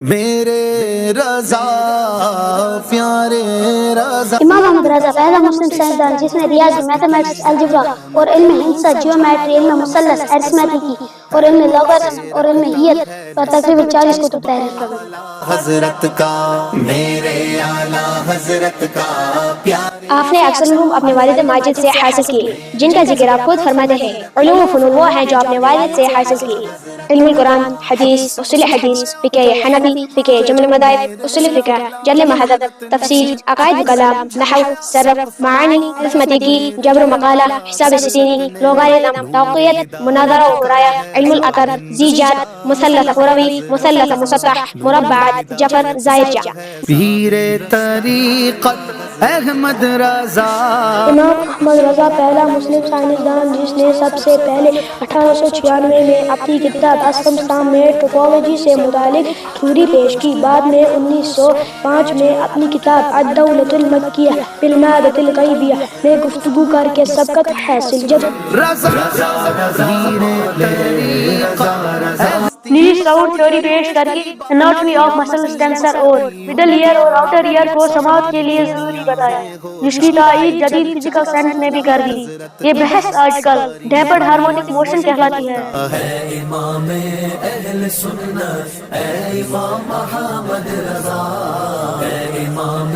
میرے رضا پیارے رضا۔ امام محمد رضا پہلا مسلم سائنسدان جس نے ریاضی، میتھمیٹکس، الجبرا اور علم ہندسہ، جیومیٹری، علم مثلث، ارثمیٹک اور علم لوگارتھم اور علم ہیت پر تقریباً 40 کتب تحریر فرمائے۔ حضرت کا میرے اعلیٰ حضرت کا پیارے۔ آپ نے اکثر علوم اپنے والد ماجد سے حاصل کیے جن کا ذکر آپ خود فرماتے ہیں۔ علوم و فنون وہ ہیں جو اپنے والد سے حاصل کیے: علم القرآن، حدیث، اصول حدیث، فقہ حنفی، فقہ جمل مذاہب، اصول فقہ، جل مہذب، تفسیر، عقائد و کلام، نحو، صرف، معانی، ارثمیٹک، جبر و مقالہ، حساب ستینی، لوگارتم، توقیت، مناظرہ و مرایا، علم الاثر، زیجات، مثلث قروی، مثلث مسطح، مربعات، جفر، زائرجہ۔ پیر طریقت احمد رضا۔ امام احمد رضا پہلا مسلم سائنسدان جس نے سب سے پہلے 1896 میں اپنی کتاب اسمسام میں ٹوپولوجی سے متعلق تھیوری پیش کی۔ بعد میں 1905 میں اپنی کتاب الدولۃ المکیہ فی المادۃ الغیبیہ میں گفتگو کر کے سبقت حاصل۔ جب نیلی ساؤنڈ تھیوری پیش کر کے اناٹمی آف مسلز کینسر اور مڈل ایئر اور آؤٹر ایئر کو سماعت کے لیے ضروری بتایا، جس کی تائید جدید فزیکل سائنس نے بھی کر دی۔ یہ بحث آج کل ڈیمپڈ ہارمونک موشن کہلاتی ہے۔ اے امام اہل سنت، اے امام محمد رضا، اے امام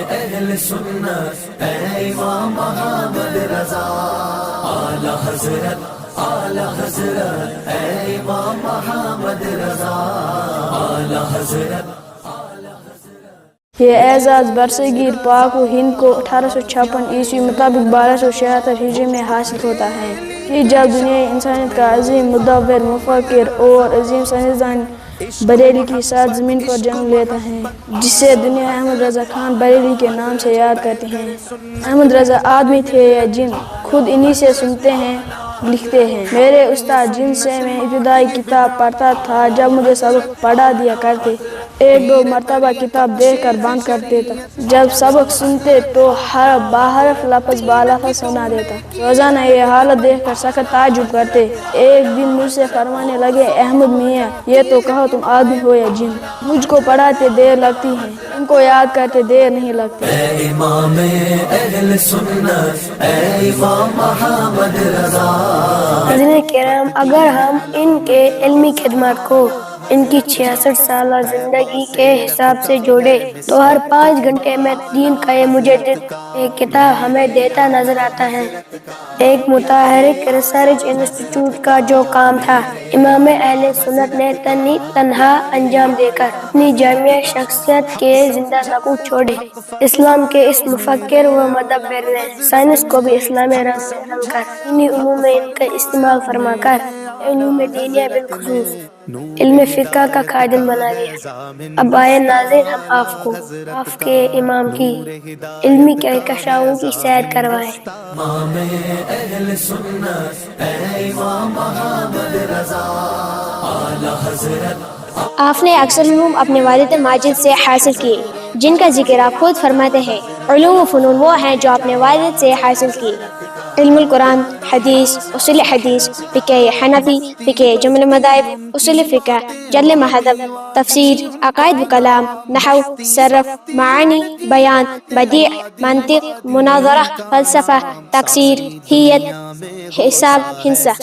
اہل سنت، اے امام محمد رضا، اعلی حضرت، اعلی حضرت، اے امام محمد رضا، اعلی حضرت۔ یہ اعزاز برصغیر پاک و ہند کو 1856 عیسوی مطابق 1276 ہجری میں حاصل ہوتا ہے، کہ جب دنیا انسانیت کا عظیم مدبر، مفکر اور عظیم سائنسدان بریلی کی ساتھ زمین پر جنم لیتا ہے، جسے دنیا احمد رضا خان بریلی کے نام سے یاد کرتی ہیں۔ احمد رضا آدمی تھے یا جن، خود انہی سے سنتے ہیں، لکھتے ہیں۔ میرے استاد جن سے میں ابتدائی کتاب پڑھتا تھا، جب مجھے سبق پڑھا دیا کرتے، ایک دو مرتبہ کتاب دیکھ کر بند کر دیتا۔ جب سبق سنتے تو حرف بحرف، لفظ بلفظ سنا دیتا۔ روزانہ یہ حالت دیکھ کر سخت تعجب کرتے۔ ایک دن مجھ سے فرمانے لگے، احمد میاں، یہ تو کہو تم آدمی ہو یا جن؟ مجھ کو پڑھاتے دیر لگتی ہے، ان کو یاد کرتے دیر نہیں لگتی۔ اے امام اہل سنت، اے امام محمد رضا۔ حضرت کرام، اگر ہم ان کے علمی خدمات کو ان کی 66 سالہ زندگی کے حساب سے جوڑے تو ہر 5 گھنٹے میں دین کا یہ مجدد ایک کتاب ہمیں دیتا نظر آتا ہے۔ ایک متحرک ریسرچ انسٹیٹیوٹ کا جو کام تھا، امام اہل سنت نے تنہا انجام دے کر اپنی جامع شخصیت کے زندہ ثبوت چھوڑے۔ اسلام کے اس مفکر و مدبر نے سائنس کو بھی اسلامی رنگ سے رنگ کر دینی علوم میں ان کا استعمال فرما کر علوم دینیہ بالخصوص علم فقہ کا خادم بنا دیا۔ اب آئے ناظرین، ہم آپ کے امام کی علمی کہکشاؤں کی سیر کروائیں۔ امام اہل سنت، اے امام محمد رضا، اعلی حضرت۔ آپ نے اکثر علوم اپنے والد ماجد سے حاصل کیے جن کا ذکر آپ خود فرماتے ہیں۔ علوم و فنون وہ ہیں جو اپنے والد سے حاصل کیے: علم القرآن، حدیث، اصول حدیث، فقہ حنفی، فقہ جمل مذاہب، اصول فقہ، جل مہذب، تفسیر، عقائد و کلام، نحو، صرف، معانی، بیان، بدیع، منطق، مناظرہ، فلسفہ، تفسیر، ہیت، حساب، ہندسہ،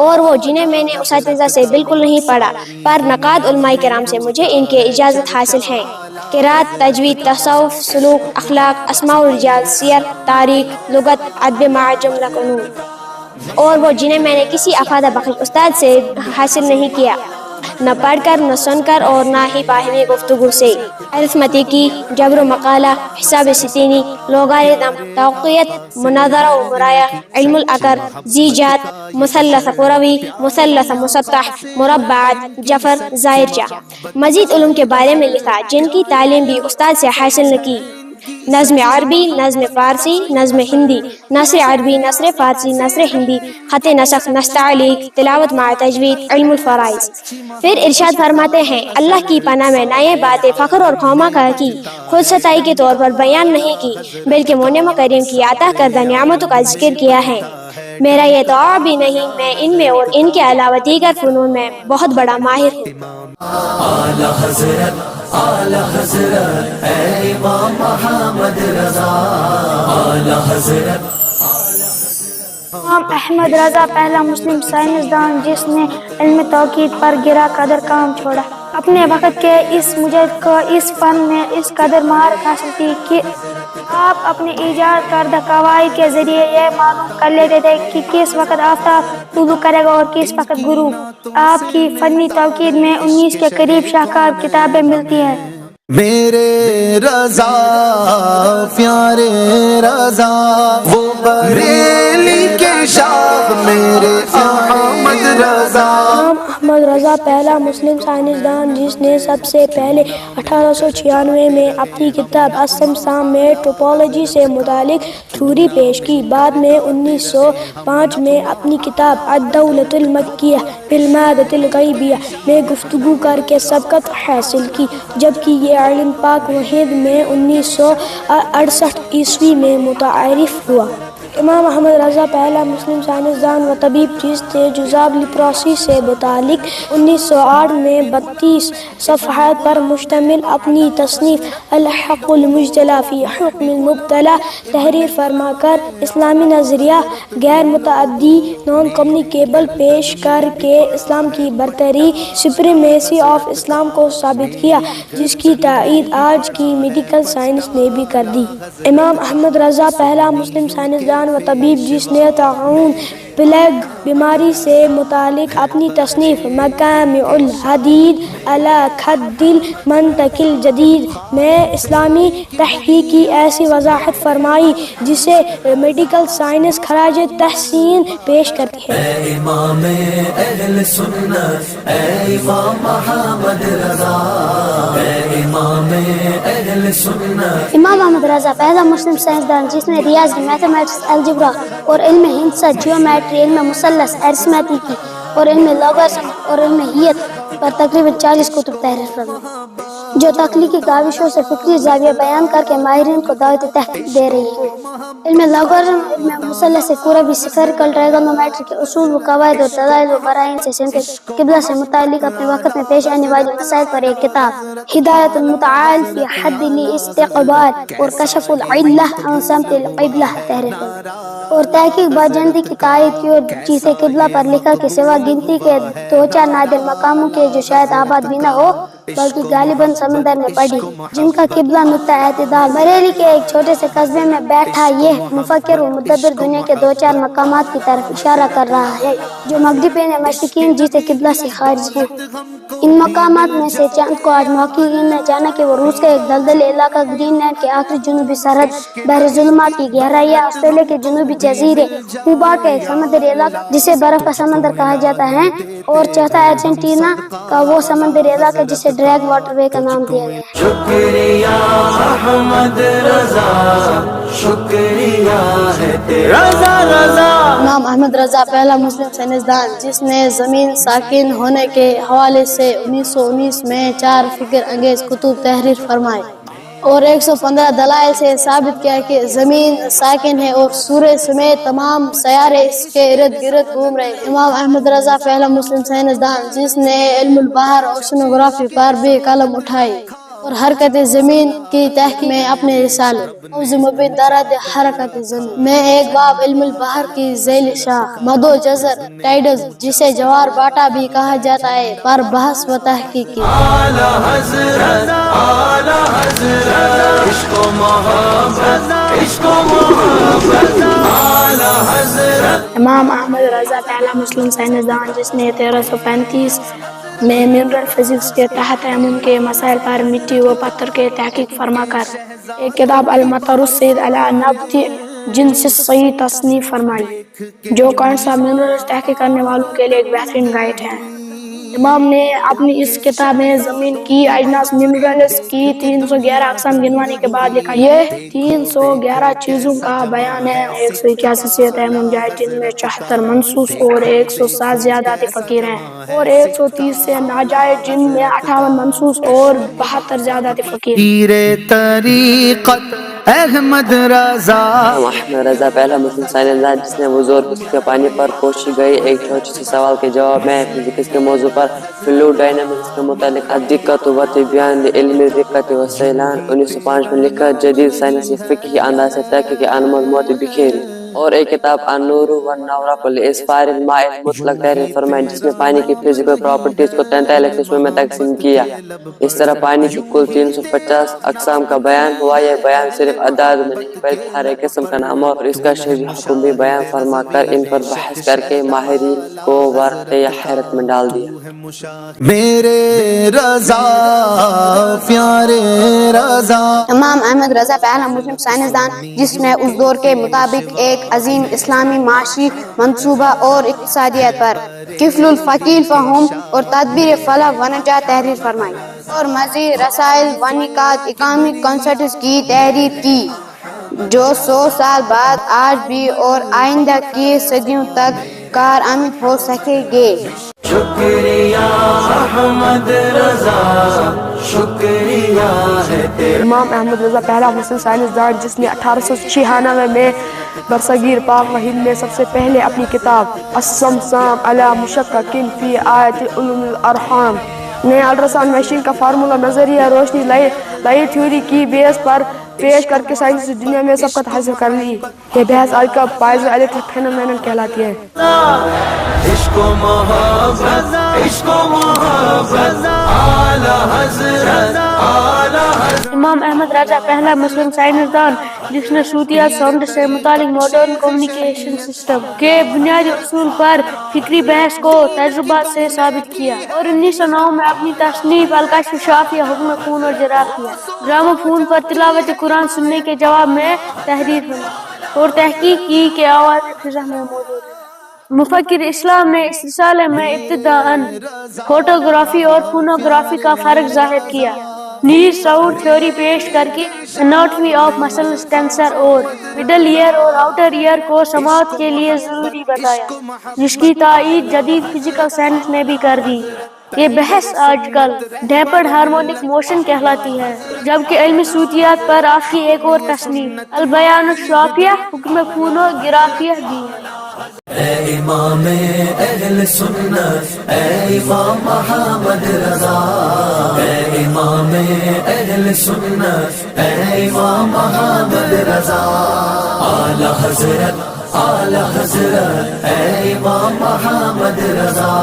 اور وہ جنہیں میں نے اساتذہ سے بالکل نہیں پڑھا، پر نقاد علماء کرام سے مجھے ان کے اجازت حاصل ہیں: قرات، تجوید، تصوف، سلوک، اخلاق، اسماء و رجال، سیر، تاریخ، لغت، ادب مع جملہ علوم، اور وہ جنہیں میں نے کسی افادہ بخش استاد سے حاصل نہیں کیا، نہ پڑھ کر، نہ سن کر، اور نہ ہی باہمی گفتگو سے: ارثمیٹکی، جبر و مقالہ، حساب ستینی، لوگارتم، توقیت، مناظرہ و مرایا، علم الاثر، زیجات، مثلث قروی، مثلث مسطح، مربعات، جفر، زائرجہ۔ مزید علوم کے بارے میں لکھا جن کی تعلیم بھی استاد سے حاصل نہ کی: نظم عربی، نظم فارسی، نظم ہندی، نثر عربی، نثر فارسی، نثر ہندی، خط نسخ، نص تعلیق، تلاوت مع تجوید، علم الفرائض۔ پھر ارشاد فرماتے ہیں: اللہ کی پناہ میں نہ یہ باتیں فخر اور خواہ کی خود ستائی کے طور پر بیان نہیں کی، بلکہ منعم کریم کی عطا کردہ نعمتوں کا ذکر کیا ہے۔ میرا یہ دعا بھی نہیں، میں ان میں اور ان کے علاوہ دیگر فنون میں بہت بڑا ماہر ہوں۔ اعلی حضرت اے امام محمد رضا، اعلی حضرت امام احمد رضا پہلا مسلم سائنسدان جس نے علم توحید پر گرا قدر کام چھوڑا۔ اپنے وقت کے اس مجد کو اس فن میں اس قدر مہارت حاصل تھی کہ آپ اپنے ایجاد کردہ قواعد کے ذریعے یہ معلوم کر لیتے تھے کہ کس وقت آفتاب طلوع کرے گا اور کس وقت غروب۔ آپ کی فنی توحید میں 19 کے قریب شاہکار کتابیں ملتی ہیں۔ میرے رضا پیارے رضا، وہ بریلی کے شاہ میرے احمد رضا۔ امام احمد رضا پہلا مسلم سائنسدان جس نے سب سے پہلے 1896 میں اپنی کتاب السمسام میں ٹوپولوجی سے متعلق تھیوری پیش کی۔ بعد میں 1905 میں اپنی کتاب الدولۃ المکیہ فی المادۃ الغیبیہ میں گفتگو کر کے سبقت حاصل کی، جبکہ یہ علم پاک و ہند میں 1968 عیسوی میں متعارف ہوا۔ امام احمد رضا پہلا مسلم سائنسدان و طبیب جس نے جذاب لیپروسی سے متعلق 1908 میں 32 صفحات پر مشتمل اپنی تصنیف الحق المجتلی فی حکم المبتلا تحریر فرما کر اسلامی نظریہ غیر متعدی نان کمیونیکیبل پیش کر کے اسلام کی برتری سپریمیسی آف اسلام کو ثابت کیا، جس کی تائید آج کی میڈیکل سائنس نے بھی کر دی۔ امام احمد رضا پہلا مسلم سائنسدان و طبیب جس نے طاعون پلیگ بیماری سے متعلق اپنی تصنیف مقامع الحدید علی خد المنطق الجدید میں اسلامی تحقیق کی ایسی وضاحت فرمائی جسے میڈیکل سائنس خراج تحسین پیش کرتی ہے۔ اے امام اہل سنت اے امام محمد رضا، اے امام اہل سنت۔ امام احمد رضا پہلا مسلم سائنسدان جس نے ریاضی، میتھمیٹکس، الجبرا اور علم ہندسہ، جیومیٹری، علم مثلث، ارثمیٹکی اور علم لوگارتھم اور علم ہیت پر تقریباً 40 کتب تحریر فرمائے، جو تخلیقی کاوشوں سے فکری زاویہ بیان کر کے ماہرین کو دعوت تحقیق دے رہی ہیں۔ علم لوگارتھم، علم مثلث سے قربی، سفیریکل ٹرائگونومیٹری کے اصول و قواعد اور دلائل و براہین سے سمت قبلہ سے متعلق اپنے وقت میں پیش آنے والی مسائل پر ایک کتاب ہدایت المتعال فی حد الاستقبال اور کشف العلہ عن سمت القبلہ تحریر فرمائے، اور تحقیق باجندی کی تائید کی اور جیسے قبلہ پر لکھا کہ سوا گنتی کے 2-4 نادر مقاموں کے جو شاید آباد بھی نہ ہو بلکہ غالباً سمندر میں پڑی، جن کا قبلہ نقطہ اعتدال بریلی کے ایک چھوٹے سے قصبے میں بیٹھا یہ مفکر و مدبر دنیا کے 2-4 مقامات کی طرف اشارہ کر رہا ہے جو مغربین مشرقین جیسے قبلہ سے خارج ہیں۔ ان مقامات میں سے چند کو آج محققین نے جانا کہ وہ روس کا ایک دلدل علاقہ، گرین لینڈ کے آخری جنوبی سرحد، بحر ظلمات کی گہرائیاں، آسٹریلیا کے جنوبی جزیرے، کوبا کا ایک سمندری علاقہ جسے برف کا سمندر کہا جاتا ہے، اور چوتھا ارجنٹینا کا وہ سمندری علاقہ جسے ڈریگ واٹر وے کا نام دیا گیا۔ شکریہ احمد رضا، شکریہ ہے تیرا رضا۔ امام احمد رضا پہلا مسلم سائنسدان جس نے زمین ساکن ہونے کے حوالے سے 1919 میں 4 فکر انگیز کتب تحریر فرمائے اور 115 دلائل سے ثابت کیا کہ زمین ساکن ہے اور سورج سمیت تمام سیارے اس کے ارد گرد گھوم رہے ہیں۔ امام احمد رضا پہلا مسلم سائنسدان جس نے علم البحر اور اوشنوگرافی پر بھی قلم اٹھائی اور حرکت زمین کی تحقیق میں اپنے رسالے موضوع مبین درد حرکت زمین میں ایک باب علم البحر کی ذیل شاخ مدو جزر ٹائیڈز جسے جوار باٹا بھی کہا جاتا ہے پر بحث و تحقیق کی۔ اعلی حضرت، اعلی حضرت، عشق و محبت، عشق و محبت، اعلی حضرت۔ امام احمد رضا پہلا مسلم سائنسدان جس نے 1335 میں منرل فزکس کے تحت عموم کے مسائل پر مٹی و پتھر کے تحقیق فرما کر ایک کتاب المطر السید علی نبت جنس الصید تصنیف فرمائی، جو کانسا منرلز تحقیق کرنے والوں کے لیے ایک بہترین گائیڈ ہے۔ امام نے اپنی اس کتاب میں زمین کی اجناس منرلز کی 311 اقسام گنوانے کے بعد لکھا، یہ 311 چیزوں کا بیان ہے، 181 صحت منجائد جن میں 74 منصوص اور 107 زیادات فقیر ہیں، اور 130 سے ناجائز جن میں 58 منصوص اور 72 زیادات فقیر۔ پیر طریقت احمد رضا. احمد رضا پہلا مسلم سائنسدان جس نے وہ زور کے پانی پر کوشش گئی ایک چھوٹی سی سوال کے جواب میں فزکس کے موضوع پر فلوئڈ ڈائنامکس کے متعلق دقت و بیان علمی دقت و سیلان 1905 میں لکھا. جدید سائنسی فقہی انداز سے تحقیق انمول موت بکھیری اور ایک کتاب النور والنور پر اسفار الماء المطلق تحریر فرمائی جس میں پانی کی فزیکل پراپرٹیز کو 43 قسموں میں تقسیم کیا. اس طرح پانی کی کل 350 اقسام کا بیان ہوا. یہ بیان صرف اعداد میں نہیں بلکہ ہر ایک قسم کا نام اور اس کا شرعی حکم بھی بیان فرما کر ان پر بحث کر کے ماہرین کو ورطے یا حیرت میں ڈال دیا. میرے رضا پیارے رضا. امام احمد رضا پہلا مسلم سائنسدان جس نے اس دور کے مطابق ایک عظیم اسلامی معاشی منصوبہ اور اقتصادیت پر کفل الفقیل فہم اور تدبیر فلاح و نجات تحریر فرمائی اور مزید رسائل و نکات اکامک کانسیپٹس کی تحریر کی جو 100 سال بعد آج بھی اور آئندہ کی صدیوں تک کارآمد ہو سکیں گے. شکریہ احمد رضا شکریہ ہے تیرا. امام احمد رضا پہلا مسلم سائنسدان جس نے 1896 میں برصغیر پاک و ہند میں سب سے پہلے اپنی کتاب السمسام علی مشکک فی آیت علوم الارحام نے الٹراساؤنڈ مشین کا فارمولہ نظریہ روشنی لائی تھیوری کی بیس پر پیش کر کے سائنسی دنیا میں سبقت حاصل کر لی. یہ بحث آج کا پائزو الیکٹرک فینومینن کہلاتی ہے. عشق و محبت عشق و محبت اعلی حضرت اعلی حضرت. امام احمد رضا پہلا مسلم سائنسدان جس نے صوتیات ساؤنڈ سے متعلق ماڈرن کمیونیکیشن سسٹم کے بنیادی اصول پر فکری بحث کو تجربات سے ثابت کیا اور 1909 میں اپنی تصنیف الکشف الشافیہ حکم خون اور جراب کیا. گرامو فون پر تلاوت قرآن سننے کے جواب میں تحریر ہوئی اور تحقیق کی کہ آواز فضا میں موجود ہے. مفکر اسلام نے اس رسالے میں ابتداءً فوٹوگرافی اور فونوگرافی کا فرق ظاہر کیا. نیئر ساؤنڈ تھیوری پیش کر کے اناٹمی آف مسلز ٹینسر اور مڈل ایئر اور آؤٹر ایئر کو سماعت کے لیے ضروری بتایا جس کی تائید جدید فزیکل سائنس نے بھی کر دی. یہ بحث آج کل ڈیمپڈ ہارمونک موشن کہلاتی ہے جبکہ علمی صوتیات پر آپ کی ایک اور تصنیف البیان الشافیہ حکم فونوگرافیہ بھی ہے. اے امام اہل سنت اے امام محمد رضا. اے امام اہل سنت اے امام محمد رضا. اعلی حضرت اعلی حضرت اے امام محمد رضا.